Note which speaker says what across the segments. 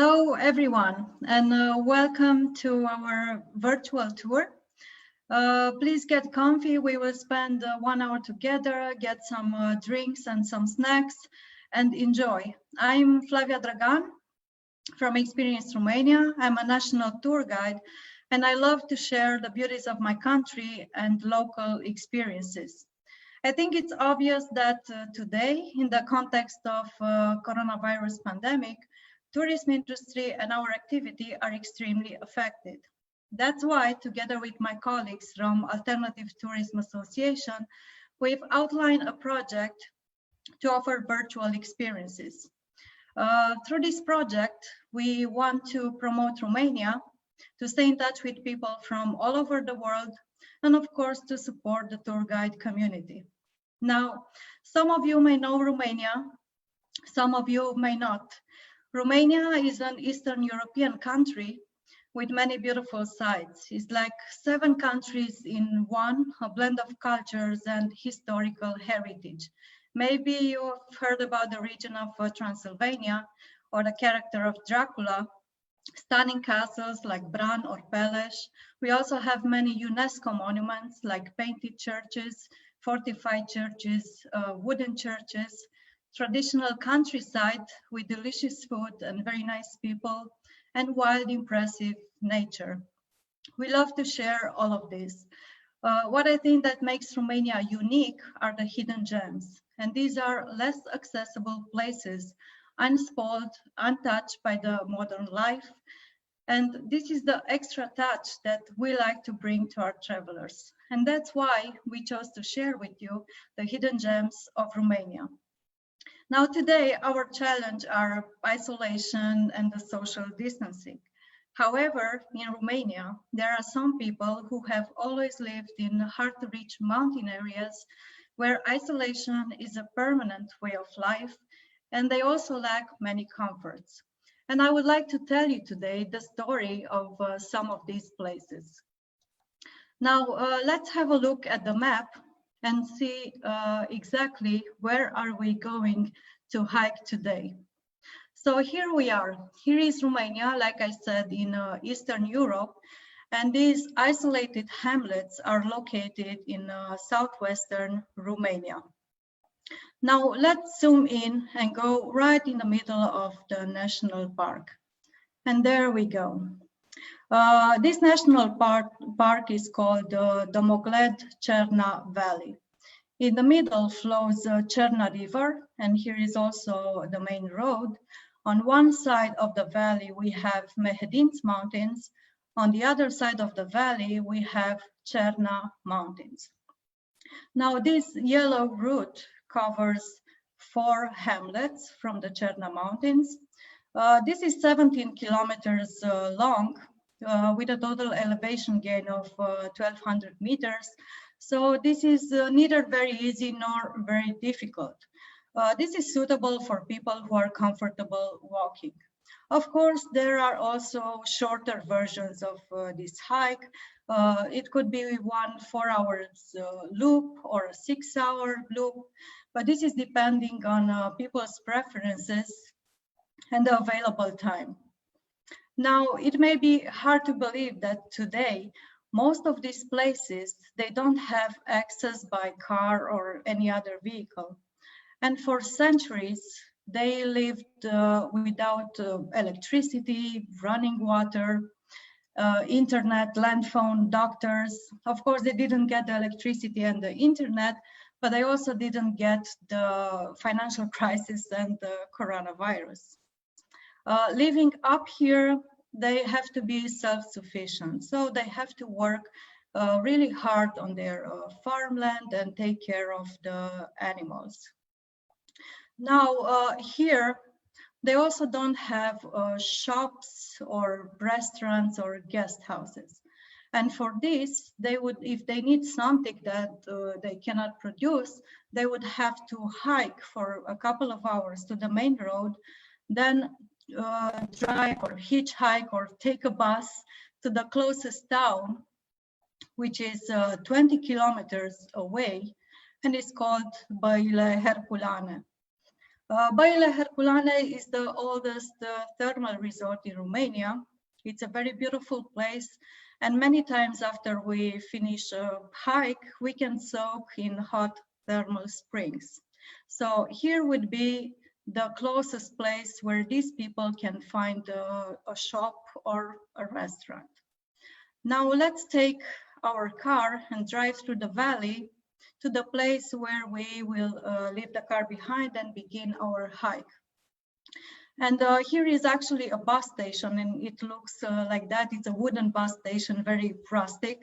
Speaker 1: Hello, everyone, and welcome to our virtual tour. Please get comfy. We will spend 1 hour together, get some drinks and some snacks, and enjoy. I'm Flavia Dragan from Experience Romania. I'm a national tour guide, and I love to share the beauties of my country and local experiences. I think it's obvious that today, in the context of coronavirus pandemic, tourism industry and our activity are extremely affected. That's why, together with my colleagues from Alternative Tourism Association, we've outlined a project to offer virtual experiences. Through this project, we want to promote Romania, to stay in touch with people from all over the world, and of course, to support the tour guide community. Now, some of you may know Romania, some of you may not. Romania is an Eastern European country with many beautiful sites. It's like 7 countries in one, a blend of cultures and historical heritage. Maybe you've heard about the region of Transylvania or the character of Dracula, stunning castles like Bran or Peleș. We also have many UNESCO monuments like painted churches, fortified churches, wooden churches, traditional countryside with delicious food and very nice people, and wild, impressive nature. We love to share all of this. What I think that makes Romania unique are the hidden gems, and these are less accessible places, unspoiled, untouched by the modern life. And this is the extra touch that we like to bring to our travelers. And that's why we chose to share with you the hidden gems of Romania. Now today, our challenge are isolation and the social distancing. However, in Romania, there are some people who have always lived in hard-to-reach mountain areas where isolation is a permanent way of life, and they also lack many comforts. And I would like to tell you today the story of some of these places. Now, let's have a look at the map and see exactly where are we going to hike today. So here we are. Here is Romania, like I said, in Eastern Europe, and these isolated hamlets are located in southwestern Romania. Now let's zoom in and go right in the middle of the national park. And there we go. This national park is called the Domogled-Cerna Valley. In the middle flows Cerna River, and here is also the main road. On one side of the valley, we have Mehedinți Mountains. On the other side of the valley, we have Cerna Mountains. Now, this yellow route covers 4 hamlets from the Cerna Mountains. This is 17 kilometers long, with a total elevation gain of 1,200 meters. So this is neither very easy nor very difficult. This is suitable for people who are comfortable walking. Of course, there are also shorter versions of this hike. It could be 1 4-hour loop or a 6-hour loop, but this is depending on people's preferences and the available time. Now, it may be hard to believe that today, most of these places, they don't have access by car or any other vehicle. And for centuries, they lived without electricity, running water, internet, land phone, doctors. Of course, they didn't get the electricity and the internet, but they also didn't get the financial crisis and the coronavirus. Living up here, they have to be self-sufficient. So they have to work really hard on their farmland and take care of the animals. Now, here, they also don't have shops or restaurants or guest houses. And for this, they would, if they need something that they cannot produce, they would have to hike for a couple of hours to the main road, then drive or hitchhike or take a bus to the closest town, which is 20 kilometers away, and it's called Băile Herculane. Baile Herculane is the oldest thermal resort in Romania. It's a very beautiful place, and many times after we finish a hike, we can soak in hot thermal springs. So here would be the closest place where these people can find a shop or a restaurant. Now let's take our car and drive through the valley to the place where we will leave the car behind and begin our hike. And here is actually a bus station, and it looks like that. It's a wooden bus station, very rustic.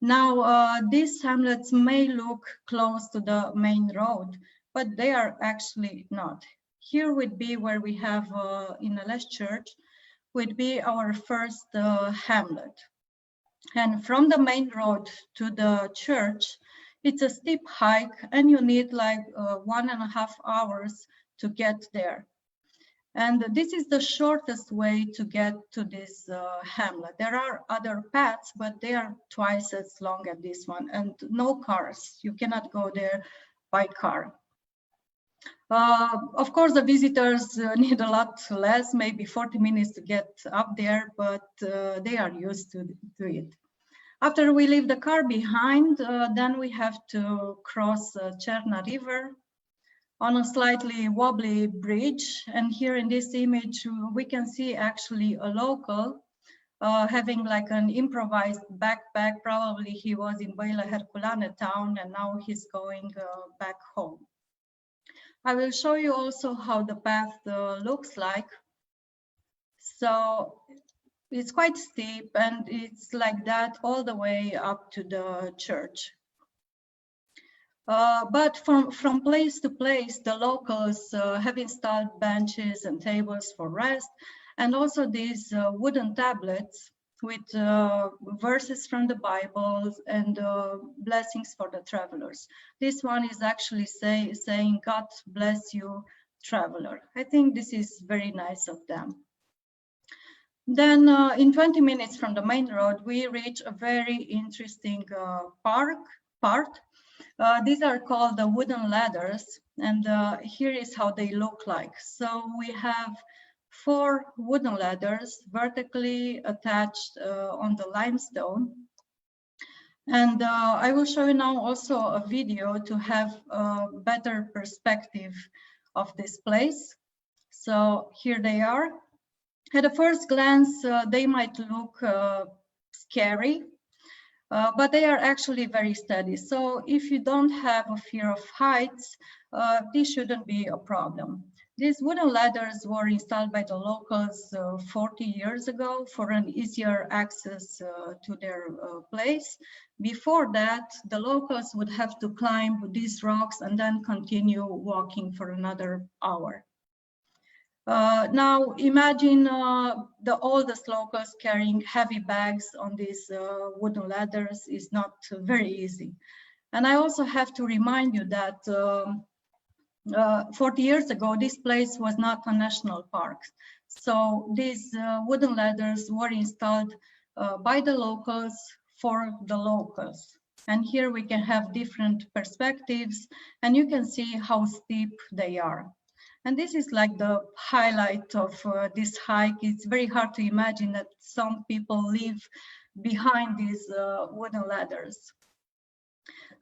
Speaker 1: Now, these hamlets may look close to the main road, but they are actually not. Here would be where we have Inălești Church, would be our first hamlet. And from the main road to the church, it's a steep hike, and you need like 1.5 hours to get there. And this is the shortest way to get to this hamlet. There are other paths, but they are twice as long as this one, and no cars. You cannot go there by car. Of course, the visitors need a lot less, maybe 40 minutes to get up there, but they are used to it. After we leave the car behind, then we have to cross Cerna River on a slightly wobbly bridge. And here in this image, we can see actually a local having like an improvised backpack. Probably he was in Baile Herculane town and now he's going back home. I will show you also how the path looks like. So it's quite steep, and it's like that all the way up to the church. But from place to place, the locals have installed benches and tables for rest, and also these wooden tablets with verses from the Bible and blessings for the travelers. This one is actually saying, "God bless you, traveler." I think this is very nice of them. Then in 20 minutes from the main road, we reach a very interesting part. These are called the wooden ladders, and here is how they look like. So we have 4 wooden ladders vertically attached on the limestone. And I will show you now also a video to have a better perspective of this place. So here they are. At a first glance, they might look scary, but they are actually very steady. So if you don't have a fear of heights, this shouldn't be a problem. These wooden ladders were installed by the locals 40 years ago for an easier access to their place. Before that, the locals would have to climb these rocks and then continue walking for another hour. Now imagine the oldest locals carrying heavy bags on these wooden ladders is not very easy. And I also have to remind you that 40 years ago, this place was not a national park. So these wooden ladders were installed by the locals for the locals. And here we can have different perspectives, and you can see how steep they are. And this is like the highlight of this hike. It's very hard to imagine that some people live behind these wooden ladders.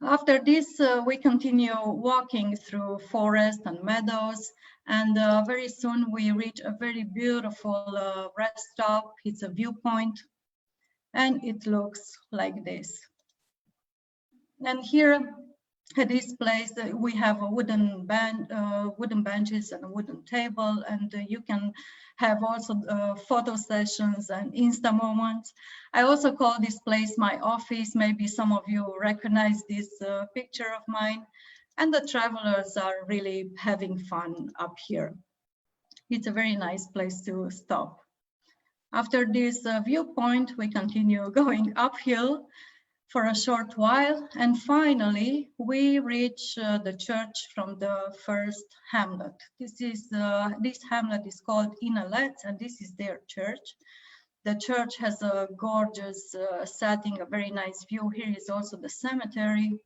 Speaker 1: After this, we continue walking through forest and meadows, and very soon we reach a very beautiful rest stop. It's a viewpoint, and it looks like this. And here at this place, we have a wooden benches and a wooden table, and you can have also photo sessions and Insta moments. I also call this place my office. Maybe some of you recognize this picture of mine. And the travelers are really having fun up here. It's a very nice place to stop. After this viewpoint, we continue going uphill for a short while, and finally we reach the church from the first hamlet. This hamlet is called Inălești, and this is their church. The church has a gorgeous setting, a very nice view. Here is also the cemetery.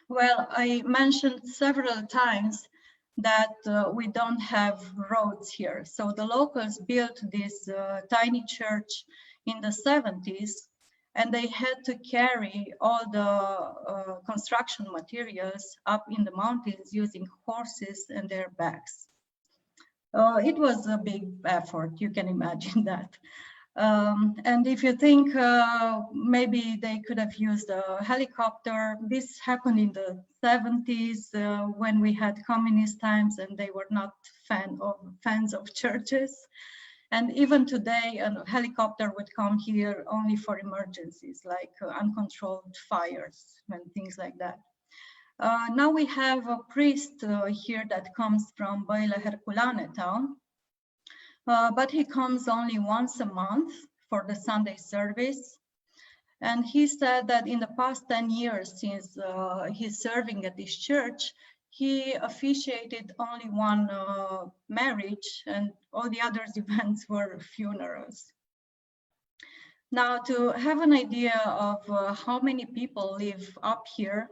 Speaker 1: Well, I mentioned several times that we don't have roads here. So the locals built this tiny church in the 70s, and they had to carry all the construction materials up in the mountains using horses and their backs. It was a big effort, you can imagine that. And if you think maybe they could have used a helicopter, this happened in the 70s when we had communist times and they were not fans of churches. And even today, a helicopter would come here only for emergencies like uncontrolled fires and things like that. Now we have a priest here that comes from Băile Herculane town. But he comes only once a month for the Sunday service. And he said that in the past 10 years since he's serving at this church, he officiated only one marriage, and all the other events were funerals. Now, to have an idea of how many people live up here,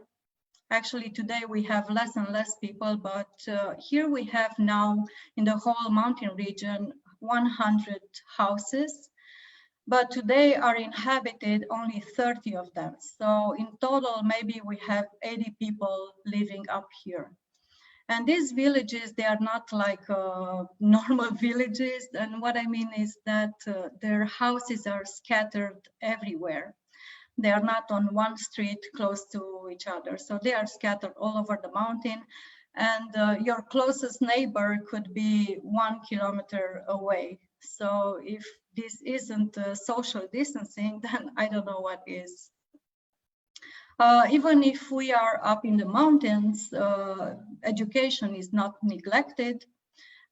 Speaker 1: actually today we have less and less people, but here we have now in the whole mountain region 100 houses, but today are inhabited only 30 of them. So in total, maybe we have 80 people living up here. And these villages, they are not like normal villages. And what I mean is that their houses are scattered everywhere. They are not on one street close to each other. So they are scattered all over the mountain. And your closest neighbor could be 1 kilometer away. So if this isn't social distancing, then I don't know what is. Even if we are up in the mountains, education is not neglected.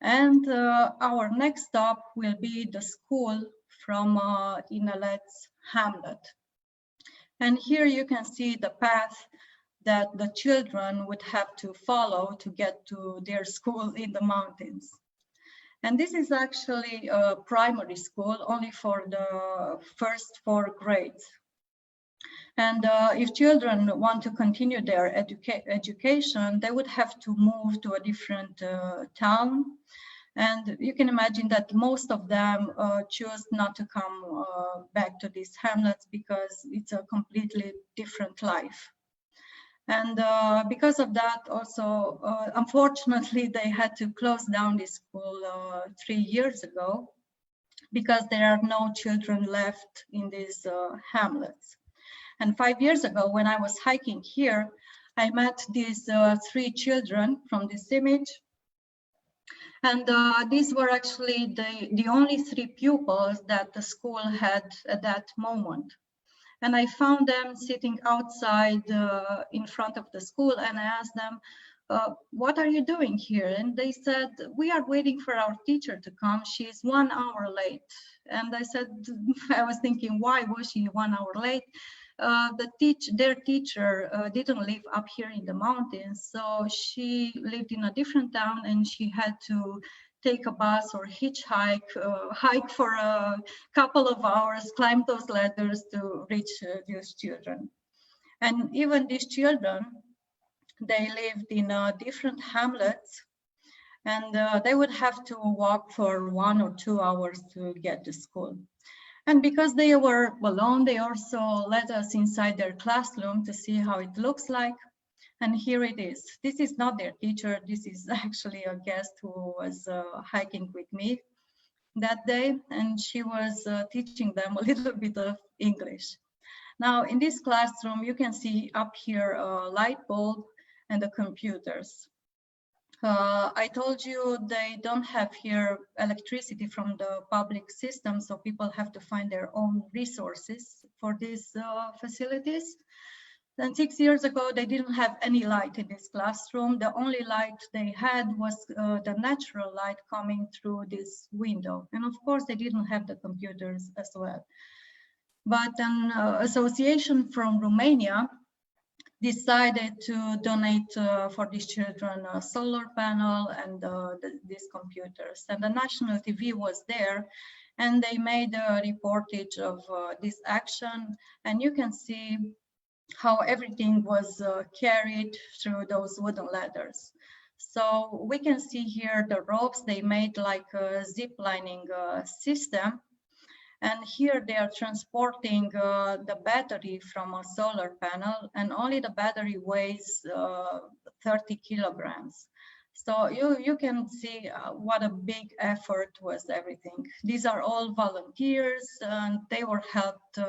Speaker 1: And our next stop will be the school from Inalet's hamlet. And here you can see the path that the children would have to follow to get to their school in the mountains. And this is actually a primary school only for the first 4 grades. And if children want to continue their education, they would have to move to a different town. And you can imagine that most of them choose not to come back to these hamlets because it's a completely different life. And because of that, also, unfortunately, they had to close down this school 3 years ago because there are no children left in these hamlets. And 5 years ago, when I was hiking here, I met these 3 children from this image. And these were actually the only 3 pupils that the school had at that moment. And I found them sitting outside in front of the school, and I asked them, what are you doing here? And they said, we are waiting for our teacher to come. She's 1 hour late. And I said, I was thinking, why was she 1 hour late? Their teacher didn't live up here in the mountains, so she lived in a different town and she had to take a bus or hitchhike, hike for a couple of hours, climb those ladders to reach these children. And even these children, they lived in different hamlets, and they would have to walk for 1 or 2 hours to get to school. And because they were alone, they also let us inside their classroom to see how it looks like. And here it is. This is not their teacher. This is actually a guest who was hiking with me that day. And she was teaching them a little bit of English. Now, in this classroom, you can see up here a light bulb and the computers. I told you they don't have here electricity from the public system, so people have to find their own resources for these facilities. Then 6 years ago, they didn't have any light in this classroom. The only light they had was the natural light coming through this window. And of course, they didn't have the computers as well. But an association from Romania decided to donate for these children a solar panel and these computers. And the national TV was there, and they made a reportage of this action. And you can see how everything was carried through those wooden ladders. So we can see here the ropes, they made like a zip lining system. And here they are transporting the battery from a solar panel, and only the battery weighs 30 kilograms. So you can see what a big effort was everything. These are all volunteers, and they were helped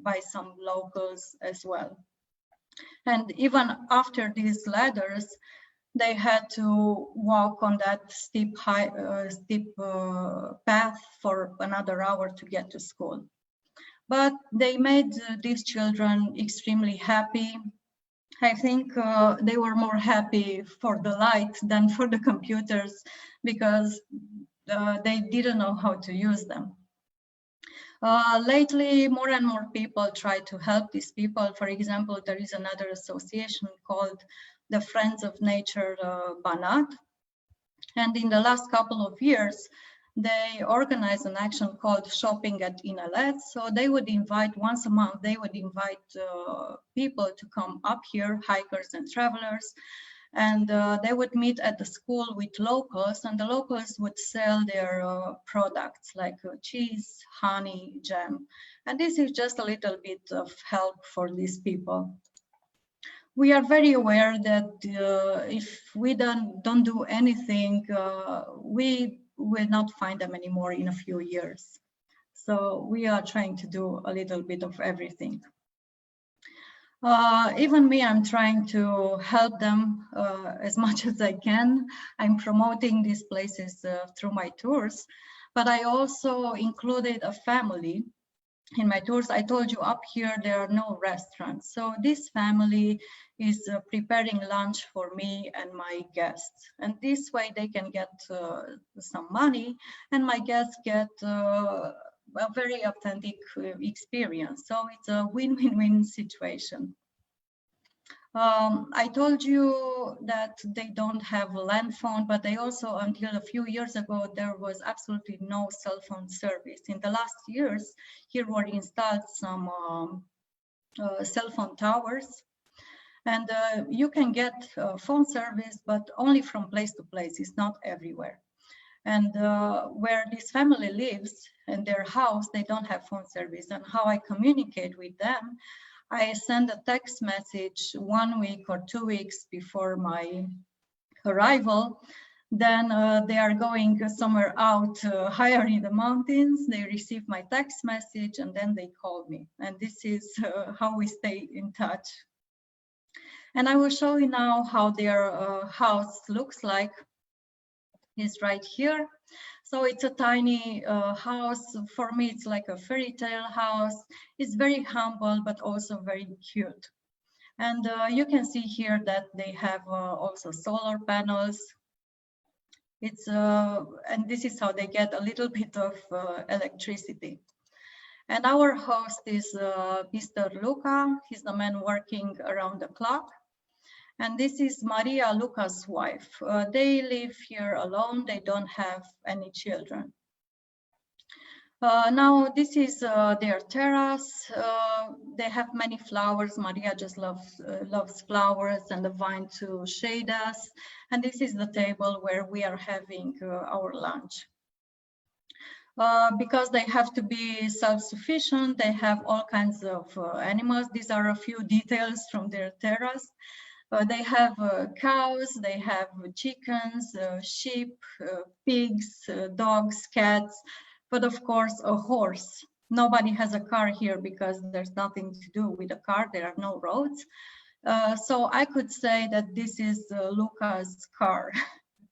Speaker 1: by some locals as well. And even after these ladders, they had to walk on that steep path for another hour to get to school. But they made these children extremely happy. I think they were more happy for the light than for the computers, because they didn't know how to use them. Lately, more and more people try to help these people. For example, there is another association called the Friends of Nature Banat. And in the last couple of years, they organized an action called Shopping at Inalet. So they would invite, once a month, they would invite people to come up here, hikers and travelers, and they would meet at the school with locals, and the locals would sell their products like cheese, honey, jam. And this is just a little bit of help for these people. We are very aware that if we don't do anything, we will not find them anymore in a few years. So we are trying to do a little bit of everything. Even me, I'm trying to help them as much as I can. I'm promoting these places through my tours, but I also included a family in my tours. I told you up here there are no restaurants. So this family is preparing lunch for me and my guests. And this way they can get some money, and my guests get a very authentic experience. So it's a win-win-win situation. I told you that they don't have a land phone, but they also, until a few years ago, there was absolutely no cell phone service. In the last years, here were installed some cell phone towers, and you can get phone service, but only from place to place. It's not everywhere. And where this family lives, in their house, they don't have phone service. And how I communicate with them, I send a text message 1 week or 2 weeks before my arrival. Then they are going somewhere out higher in the mountains. They receive my text message and then they call me. And this is how we stay in touch. And I will show you now how their house looks like. It's right here. So it's a tiny house. For me, it's like a fairy tale house. It's very humble, but also very cute. And you can see here that they have also solar panels. It's and this is how they get a little bit of electricity. And our host is Mr. Luca. He's the man working around the clock. And this is Maria, Luca's wife. They live here alone. They don't have any children. Now this is their terrace. They have many flowers. Maria just loves flowers and the vine to shade us. And this is the table where we are having our lunch. Because they have to be self-sufficient, they have all kinds of animals. These are a few details from their terrace. They have cows, they have chickens, sheep, pigs, dogs, cats, but of course a horse. Nobody has a car here because there's nothing to do with a car. There are no roads. So I could say that this is Luca's car.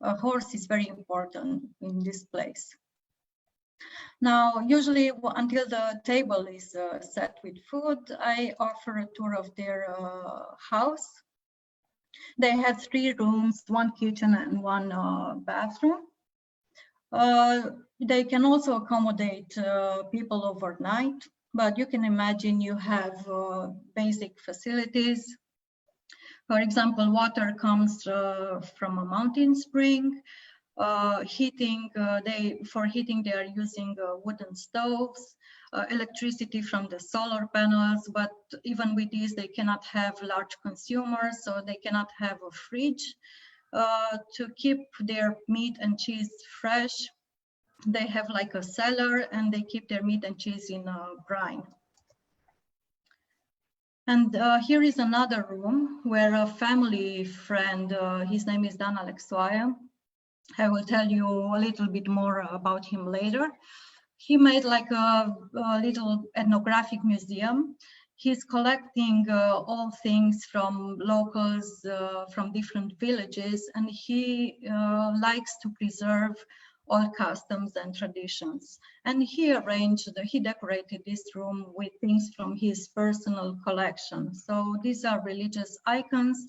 Speaker 1: A horse is very important in this place. Now, usually until the table is set with food, I offer a tour of their house. They have 3 rooms, 1 kitchen and 1 bathroom. They can also accommodate people overnight, but you can imagine you have basic facilities. For example, water comes from a mountain spring. Heating, for heating they are using wooden stoves, electricity from the solar panels, but even with these they cannot have large consumers, so they cannot have a fridge. To keep their meat and cheese fresh, they have like a cellar and they keep their meat and cheese in a brine. And here is another room where a family friend, his name is Dan Alexoia. I will tell you a little bit more about him later. He made like a little ethnographic museum. He's collecting all things from locals, from different villages, and he likes to preserve all customs and traditions. And he decorated this room with things from his personal collection. So these are religious icons,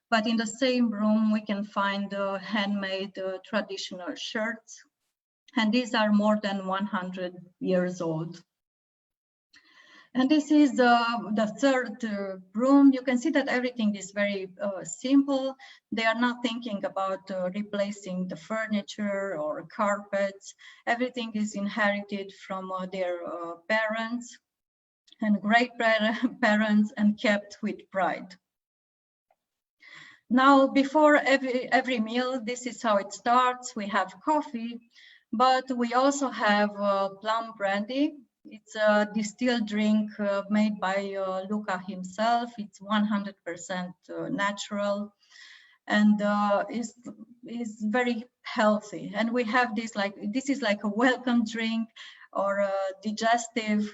Speaker 1: but in the same room we can find handmade traditional shirts, and these are more than 100 years old. And this is the third room. You can see that everything is very simple. They are not thinking about replacing the furniture or carpets. Everything is inherited from their parents and great-parents and kept with pride. Now, before every meal, this is how it starts. We have coffee, but we also have plum brandy. It's a distilled drink made by Luca himself. It's 100% natural and is very healthy. And we have this this is like a welcome drink or a digestive.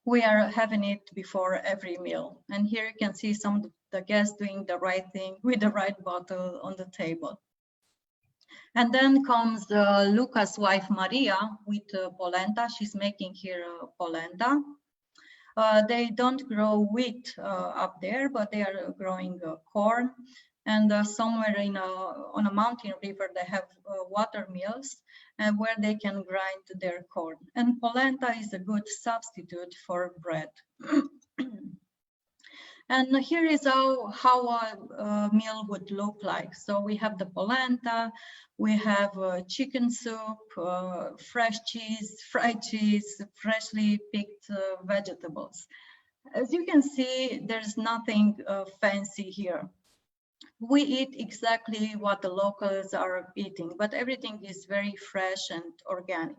Speaker 1: We are having it before every meal. And here you can see some of the guests doing the right thing with the right bottle on the table. And then comes Luca's wife, Maria, with polenta. She's making here polenta. They don't grow wheat up there, but they are growing corn. And somewhere on a mountain river, they have water mills where they can grind their corn. And polenta is a good substitute for bread. And here is how a meal would look like. So we have the polenta, we have chicken soup, fresh cheese, fried cheese, freshly picked vegetables. As you can see, there's nothing fancy here. We eat exactly what the locals are eating, but everything is very fresh and organic.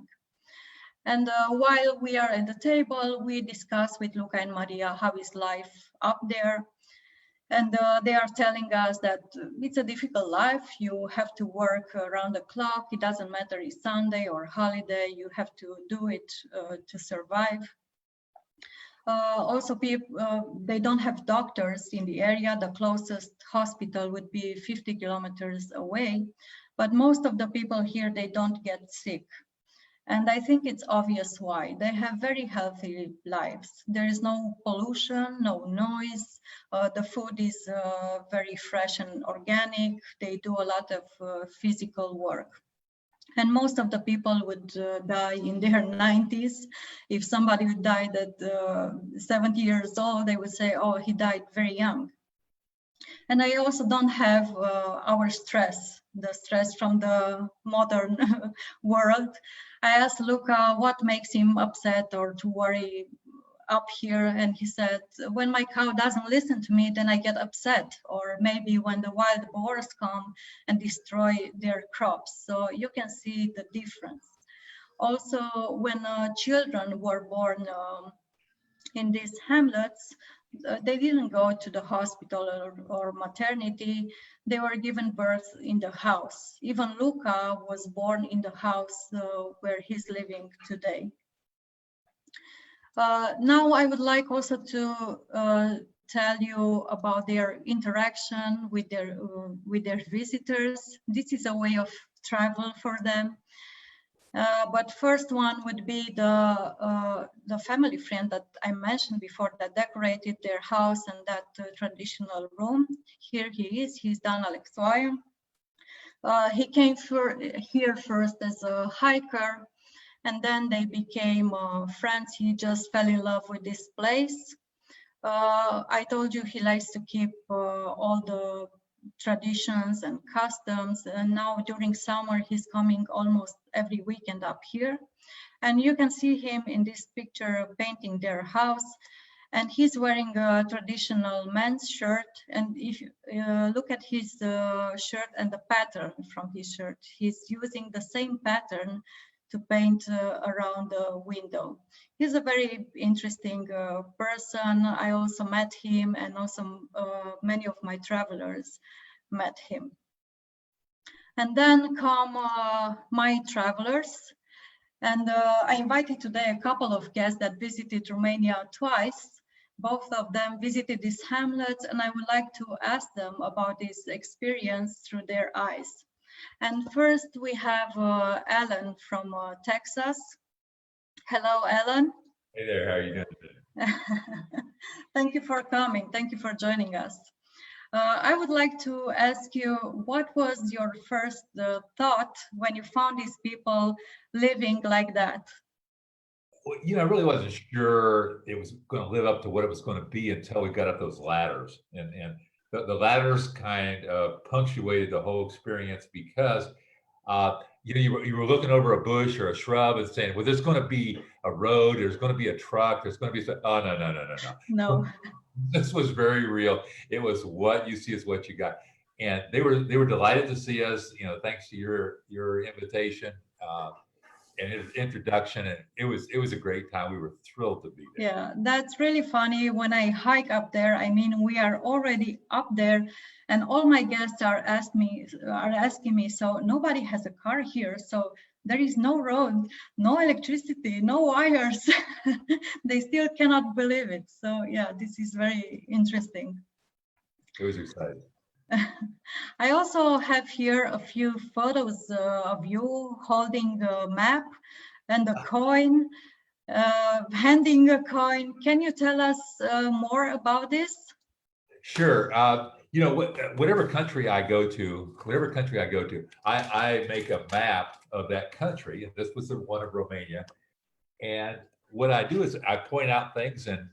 Speaker 1: And while we are at the table, we discuss with Luca and Maria how is life up there. And they are telling us that it's a difficult life. You have to work around the clock. It doesn't matter if it's Sunday or holiday, you have to do it to survive. Also, they don't have doctors in the area. The closest hospital would be 50 kilometers away. But most of the people here, they don't get sick. And I think it's obvious why. They have very healthy lives. There is no pollution, no noise. The food is very fresh and organic. They do a lot of physical work. And most of the people would die in their 90s. If somebody would die at 70 years old, they would say, oh, he died very young. And I also don't have our stress, the stress from the modern world. I asked Luca what makes him upset or to worry up here, and he said, when my cow doesn't listen to me, then I get upset, or maybe when the wild boars come and destroy their crops. So you can see the difference. Also, when children were born in these hamlets, they didn't go to the hospital or maternity. They were given birth in the house. Even Luca was born in the house where he's living today. Now I would like also to tell you about their interaction with their visitors. This is a way of travel for them. But first one would be the family friend that I mentioned before that decorated their house and that traditional room. Here he is, he's Dan Alexoia. He came here first as a hiker, and then they became friends. He just fell in love with this place. I told you he likes to keep all the traditions and customs, and now during summer he's coming almost every weekend up here. And you can see him in this picture painting their house. and he's wearing a traditional men's shirt. And if you look at his shirt and the pattern from his shirt, he's using the same pattern to paint around the window. He's a very interesting person. I also met him, and also many of my travelers met him. And then come my travelers. And I invited today a couple of guests that visited Romania twice. Both of them visited these hamlets, and I would like to ask them about this experience through their eyes. And first we have Alan from Texas. Hello, Alan.
Speaker 2: Hey there, how are you doing?
Speaker 1: Thank you for coming. Thank you for joining us. I would like to ask you, what was your first thought when you found these people living like that?
Speaker 2: Well, I really wasn't sure it was going to live up to what it was going to be until we got up those ladders. And the ladders kind of punctuated the whole experience because, you were looking over a bush or a shrub and saying, well, there's going to be a road, there's going to be a truck, there's going to be, oh, no.
Speaker 1: No.
Speaker 2: This was very real. It was what you see is what you got. And they were delighted to see us, thanks to your invitation and his introduction. And it was a great time. We were thrilled to be there.
Speaker 1: Yeah, that's really funny. When I hike up there, I mean, we are already up there, and all my guests are asking me, so nobody has a car here, so there is no road, no electricity, no wires. They still cannot believe it. So yeah, this is very interesting.
Speaker 2: It was exciting.
Speaker 1: I also have here a few photos of you holding a map and a coin, handing a coin. Can you tell us more about this?
Speaker 2: Sure. Whatever country I go to, I make a map of that country. And this was the one of Romania. And what I do is I point out things, and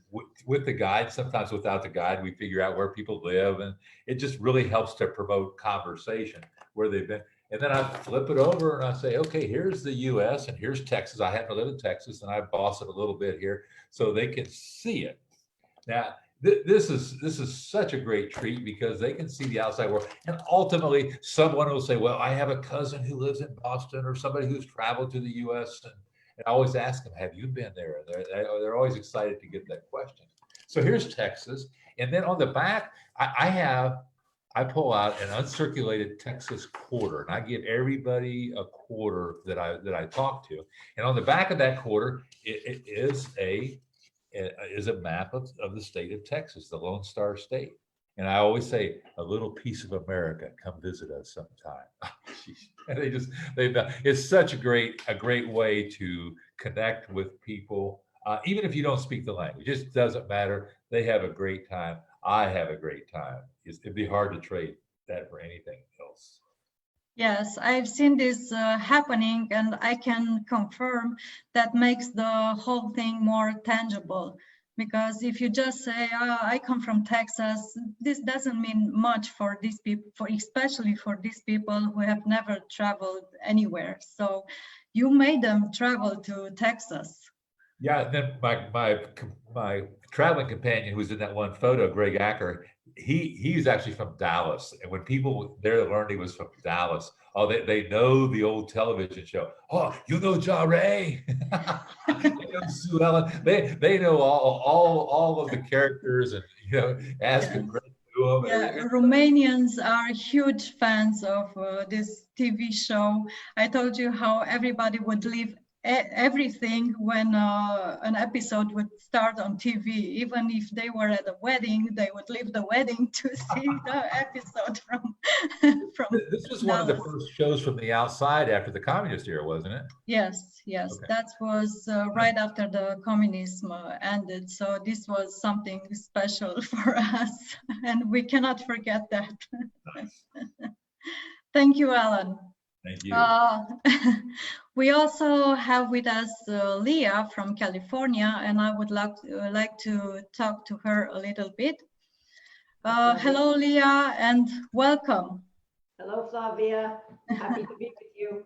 Speaker 2: with the guide, sometimes without the guide, we figure out where people live, and it just really helps to promote conversation where they've been. And then I flip it over and I say, okay, here's the US and here's Texas. I happen to live in Texas, and I boss it a little bit here so they can see it. Now, this is such a great treat because they can see the outside world. And ultimately, someone will say, well, I have a cousin who lives in Boston, or somebody who's traveled to the US. And I always ask them, have you been there? They're always excited to get that question. So here's Texas. And then on the back, I pull out an uncirculated Texas quarter, and I give everybody a quarter that I talk to. And on the back of that quarter, it is a map of the state of Texas, the Lone Star State. And I always say, a little piece of America, come visit us sometime. And it's such a great way to connect with people, even if you don't speak the language. It just doesn't matter. They have a great time. I have a great time. It'd be hard to trade that for anything else.
Speaker 1: Yes, I've seen this happening, and I can confirm that makes the whole thing more tangible. Because if you just say, I come from Texas, this doesn't mean much for these people, especially for these people who have never traveled anywhere. So you made them travel to Texas.
Speaker 2: Yeah, and then my traveling companion who was in that one photo, Greg Acker, he's actually from Dallas. And when people there learned he was from Dallas, they know the old television show. Oh, you know Ja Ray, you know Sue Ellen. They know all of the characters, and ask them.
Speaker 1: Yeah, Romanians are huge fans of this TV show. I told you how everybody would leave everything when an episode would start on TV. Even if they were at a wedding, they would leave the wedding to see the episode from
Speaker 2: This was one of the first shows from the outside after the communist era, wasn't it?
Speaker 1: Yes. Okay. That was right after the communism ended. So this was something special for us, and we cannot forget that. Nice. Thank you, Alan.
Speaker 2: Thank you.
Speaker 1: We also have with us Leah from California, and I would like to talk to her a little bit. Hello, Leah, and welcome.
Speaker 3: Hello, Flavia. Happy to be with you.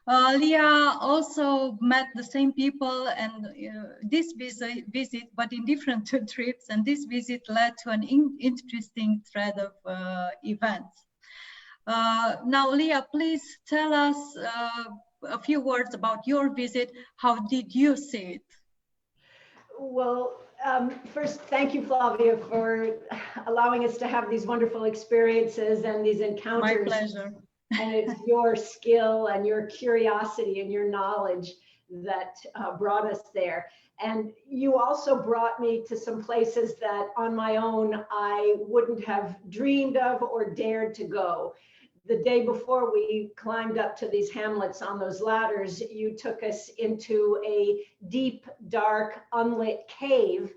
Speaker 1: Leah also met the same people and this visit, but in different trips, and this visit led to an interesting thread of events. Now, Leah, please tell us a few words about your visit. How did you see it?
Speaker 3: Well, first, thank you, Flavia, for allowing us to have these wonderful experiences and these encounters.
Speaker 1: My pleasure.
Speaker 3: And it's your skill and your curiosity and your knowledge that brought us there. And you also brought me to some places that on my own I wouldn't have dreamed of or dared to go. The day before we climbed up to these hamlets on those ladders, you took us into a deep, dark, unlit cave.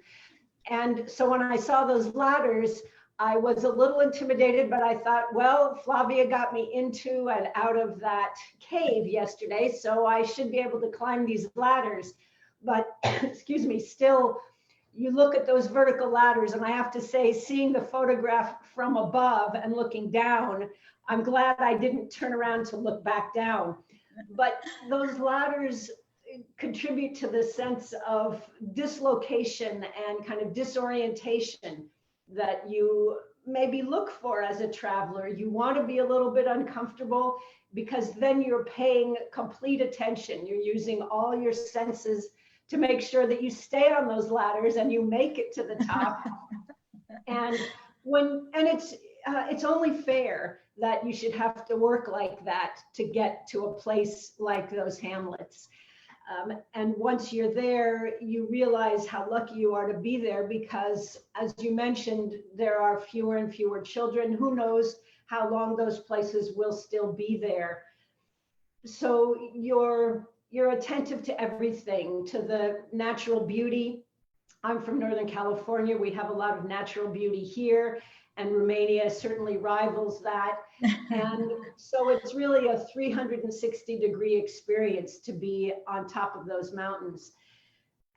Speaker 3: And so when I saw those ladders, I was a little intimidated, but I thought, well, Flavia got me into and out of that cave yesterday, so I should be able to climb these ladders. But excuse me, still, you look at those vertical ladders, and I have to say, seeing the photograph from above and looking down, I'm glad I didn't turn around to look back down. But those ladders contribute to the sense of dislocation and kind of disorientation that you maybe look for as a traveler. You want to be a little bit uncomfortable because then you're paying complete attention. You're using all your senses to make sure that you stay on those ladders and you make it to the top. and it's only fair that you should have to work like that to get to a place like those hamlets. And once you're there, you realize how lucky you are to be there because, as you mentioned, there are fewer and fewer children. Who knows how long those places will still be there. So you're attentive to everything, to the natural beauty. I'm from Northern California. We have a lot of natural beauty here, and Romania certainly rivals that. And so it's really a 360-degree experience to be on top of those mountains.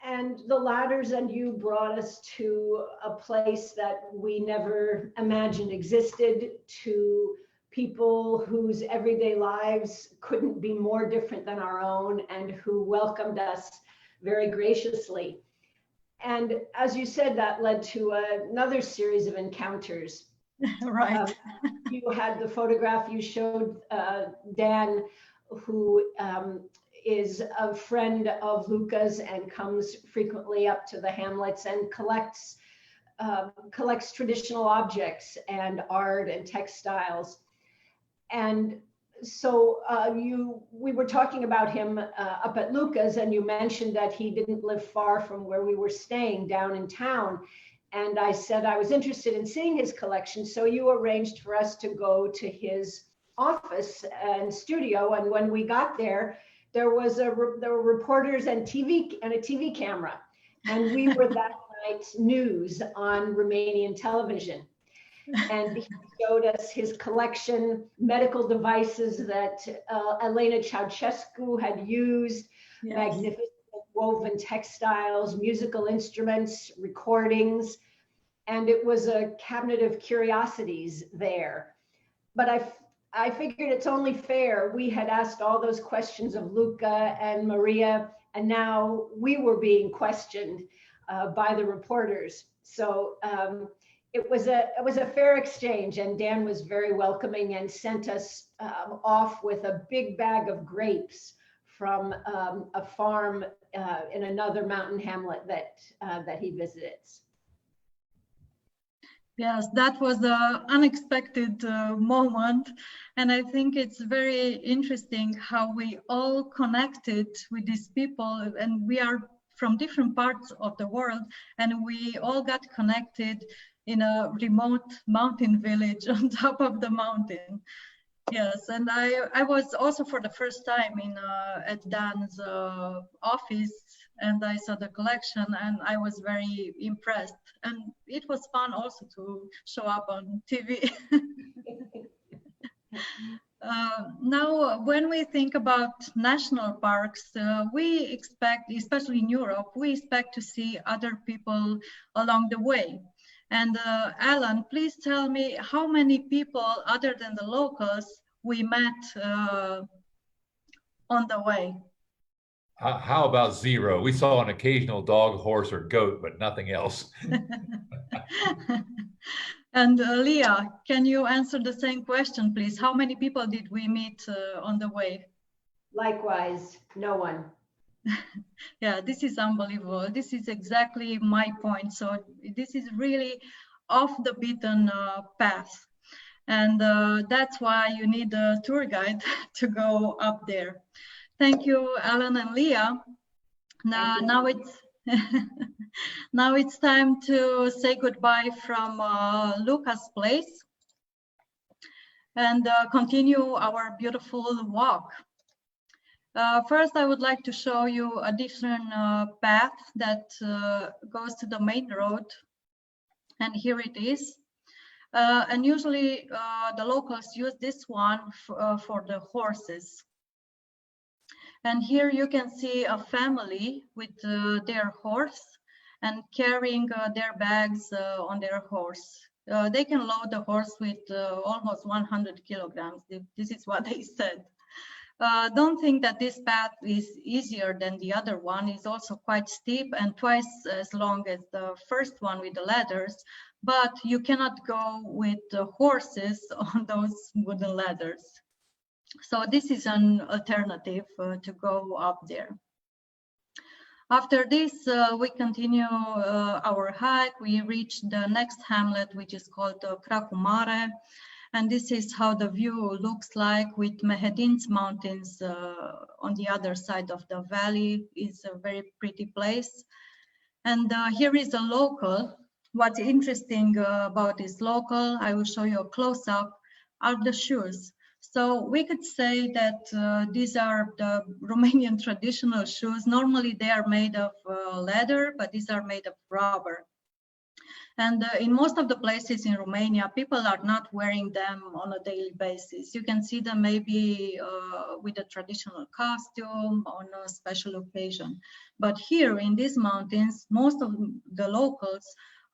Speaker 3: And the ladders and you brought us to a place that we never imagined existed, to people whose everyday lives couldn't be more different than our own and who welcomed us very graciously. And as you said, that led to another series of encounters.
Speaker 1: Right.
Speaker 3: You had the photograph you showed, Dan, who is a friend of Luca's and comes frequently up to the hamlets and collects traditional objects and art and textiles. And so we were talking about him up at Luca's, and you mentioned that he didn't live far from where we were staying down in town. And I said I was interested in seeing his collection. So you arranged for us to go to his office and studio. And when we got there, there were reporters and a TV camera. And we were that night's news on Romanian television. And he showed us his collection, medical devices that Elena Ceausescu had used, yes. Magnificent woven textiles, musical instruments, recordings, and it was a cabinet of curiosities there. But I figured it's only fair. We had asked all those questions of Luca and Maria, and now we were being questioned by the reporters. So it was a fair exchange, and Dan was very welcoming and sent us off with a big bag of grapes from a farm in another mountain hamlet that he visits.
Speaker 1: Yes, that was an unexpected moment. And I think it's very interesting how we all connected with these people, and we are from different parts of the world, and we all got connected in a remote mountain village on top of the mountain. Yes, and I was also for the first time at Dan's office, and I saw the collection, and I was very impressed. And it was fun also to show up on TV. Now, when we think about national parks, we expect, especially in Europe, we expect to see other people along the way. And Alan, please tell me how many people other than the locals we met on the way.
Speaker 2: How about 0? We saw an occasional dog, horse, or goat, but nothing else.
Speaker 1: And Leah, can you answer the same question, please? How many people did we meet on the way?
Speaker 3: Likewise, no one.
Speaker 1: Yeah, this is unbelievable. This is exactly my point. So this is really off the beaten path. And that's why you need a tour guide to go up there. Thank you, Alan and Leah. Now it's now it's time to say goodbye from Lucas Place and continue our beautiful walk. First, I would like to show you a different path that goes to the main road. And here it is. And usually the locals use this one for the horses. And here you can see a family with their horse and carrying their bags on their horse. They can load the horse with almost 100 kilograms. This is what they said. Don't think that this path is easier than the other one. It's also quite steep and twice as long as the first one with the ladders, but you cannot go with the horses on those wooden ladders. So this is an alternative to go up there. After this, we continue our hike. We reach the next hamlet, which is called Cracu Mare. And this is how the view looks like with Mehedin's mountains on the other side of the valley. It's a very pretty place. And here is a local. What's interesting about this local, I will show you a close-up, are the shoes. So we could say that these are the Romanian traditional shoes. Normally they are made of leather, but these are made of rubber. And in most of the places in Romania, people are not wearing them on a daily basis. You can see them maybe with a traditional costume on a special occasion. But here in these mountains, most of the locals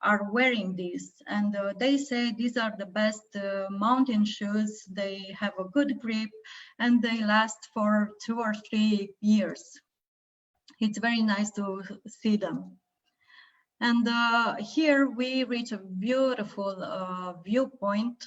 Speaker 1: are wearing these, and they say these are the best mountain shoes. They have a good grip and they last for 2 or 3 years. It's very nice to see them. And here we reach a beautiful viewpoint.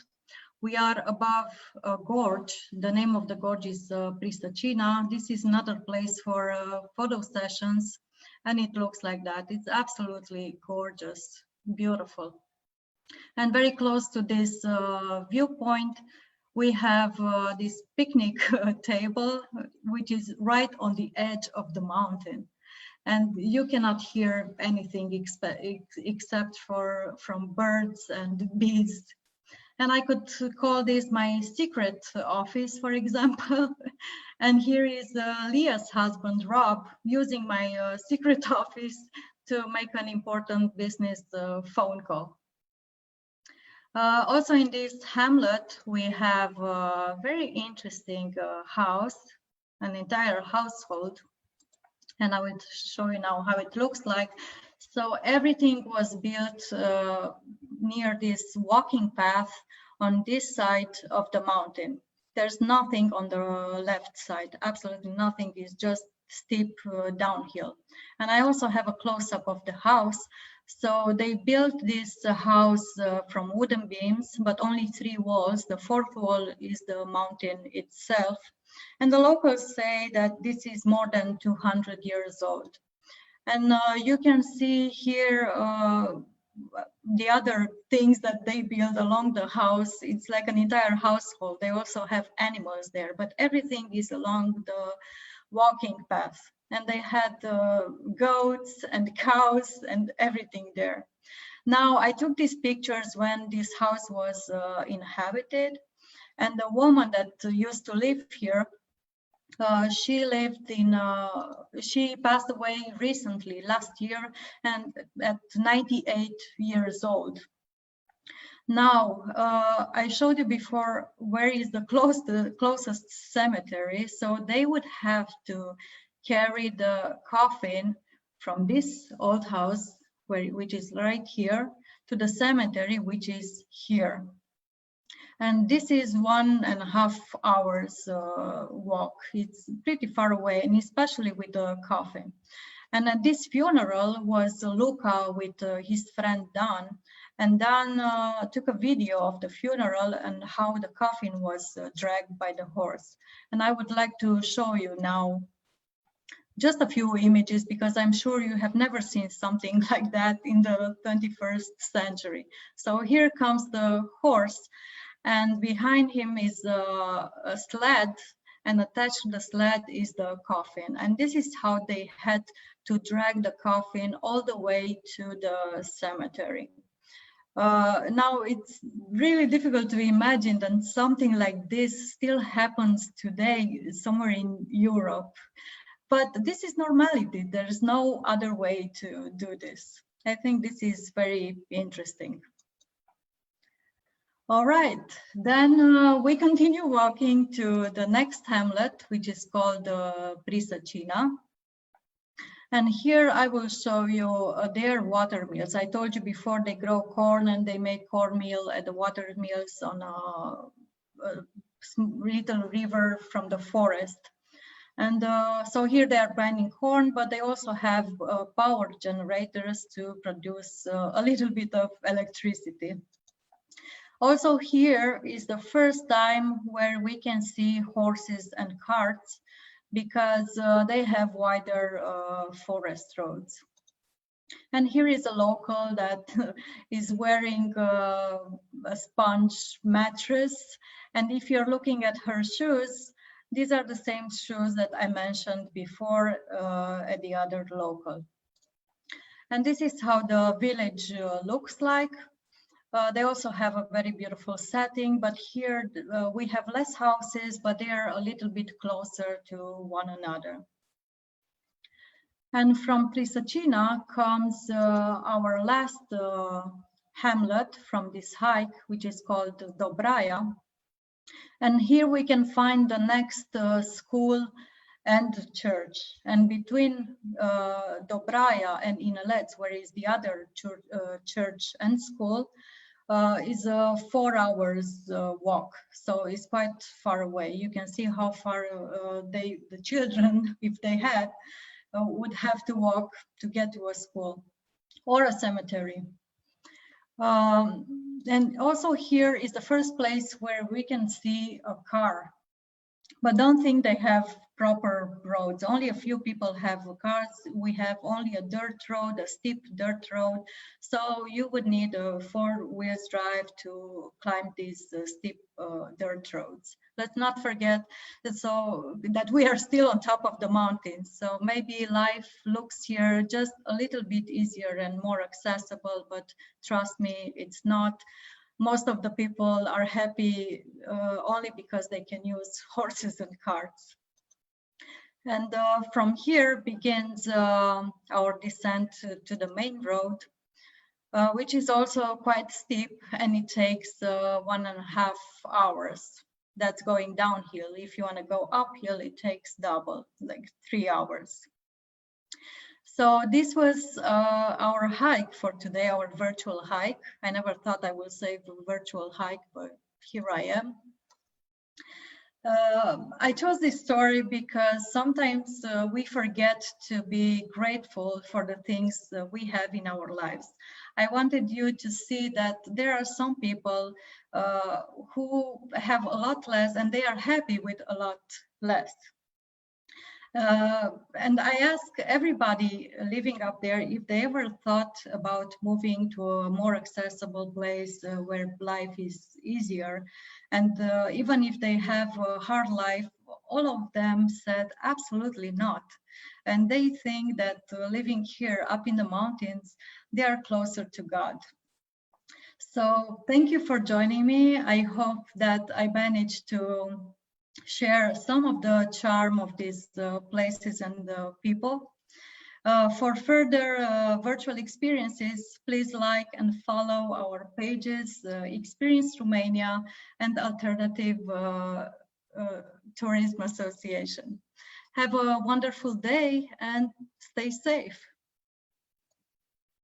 Speaker 1: We are above a gorge. The name of the gorge is Pristăcina. This is another place for photo sessions, and it looks like that. It's absolutely gorgeous, beautiful. And very close to this viewpoint, we have this picnic table, which is right on the edge of the mountain. And you cannot hear anything except from birds and bees. And I could call this my secret office, for example. And here is Leah's husband, Rob, using my secret office to make an important business phone call. Also in this hamlet, we have a very interesting house, an entire household. And I will show you now how it looks like. So everything was built near this walking path on this side of the mountain. There's nothing on the left side, absolutely nothing. It's just steep downhill. And I also have a close-up of the house. So they built this house from wooden beams, but only 3 walls. The 4th wall is the mountain itself. And the locals say that this is more than 200 years old. And you can see here the other things that they build along the house. It's like an entire household. They also have animals there, but everything is along the walking path. And they had goats and cows and everything there. Now, I took these pictures when this house was inhabited. And the woman that used to live here, she passed away recently, last year, and at 98 years old. Now, I showed you before where is the closest cemetery. So they would have to carry the coffin from this old house, which is right here, to the cemetery, which is here. And this is 1.5 hours walk. It's pretty far away, and especially with the coffin. And at this funeral was Luca with his friend Dan. And Dan took a video of the funeral and how the coffin was dragged by the horse. And I would like to show you now just a few images, because I'm sure you have never seen something like that in the 21st century. So here comes the horse, and behind him is a sled, and attached to the sled is the coffin. And this is how they had to drag the coffin all the way to the cemetery. Now it's really difficult to imagine that something like this still happens today somewhere in Europe. But this is normality. There's no other way to do this. I think this is very interesting. All right, then we continue walking to the next hamlet, which is called Prisacina. And here I will show you their water mills. I told you before, they grow corn and they make cornmeal at the water mills on a little river from the forest. And so here they are grinding corn, but they also have power generators to produce a little bit of electricity. Also here is the first time where we can see horses and carts, because they have wider forest roads. And here is a local that is wearing a sponge mattress. And if you're looking at her shoes, these are the same shoes that I mentioned before at the other local. And this is how the village looks like. They also have a very beautiful setting, but here we have less houses, but they are a little bit closer to one another. And from Prisacina comes our last hamlet from this hike, which is called Dobraya. And here we can find the next school and church. And between Dobraya and Inelets, where is the other church and school, is a 4 hours walk. So it's quite far away. You can see how far the children, if they had, would have to walk to get to a school or a cemetery. And also here is the first place where we can see a car, but don't think they have proper roads. Only a few people have cars. We have only a dirt road, a steep dirt road. So you would need a 4-wheel drive to climb these steep dirt roads. Let's not forget that we are still on top of the mountains. So maybe life looks here just a little bit easier and more accessible, but trust me, it's not. Most of the people are happy only because they can use horses and carts. And from here begins our descent to the main road, which is also quite steep, and it takes 1.5 hours. That's going downhill. If you want to go uphill, it takes double, like 3 hours. So this was our hike for today, our virtual hike. I never thought I would say virtual hike, but here I am. I chose this story because sometimes we forget to be grateful for the things we have in our lives. I wanted you to see that there are some people who have a lot less and they are happy with a lot less. And I ask everybody living up there if they ever thought about moving to a more accessible place where life is easier. And even if they have a hard life, all of them said absolutely not. And they think that living here up in the mountains, they are closer to God. So thank you for joining me. I hope that I managed to share some of the charm of these places and people. For further virtual experiences, please like and follow our pages, Experience Romania and Alternative Tourism Association. Have a wonderful day and stay safe.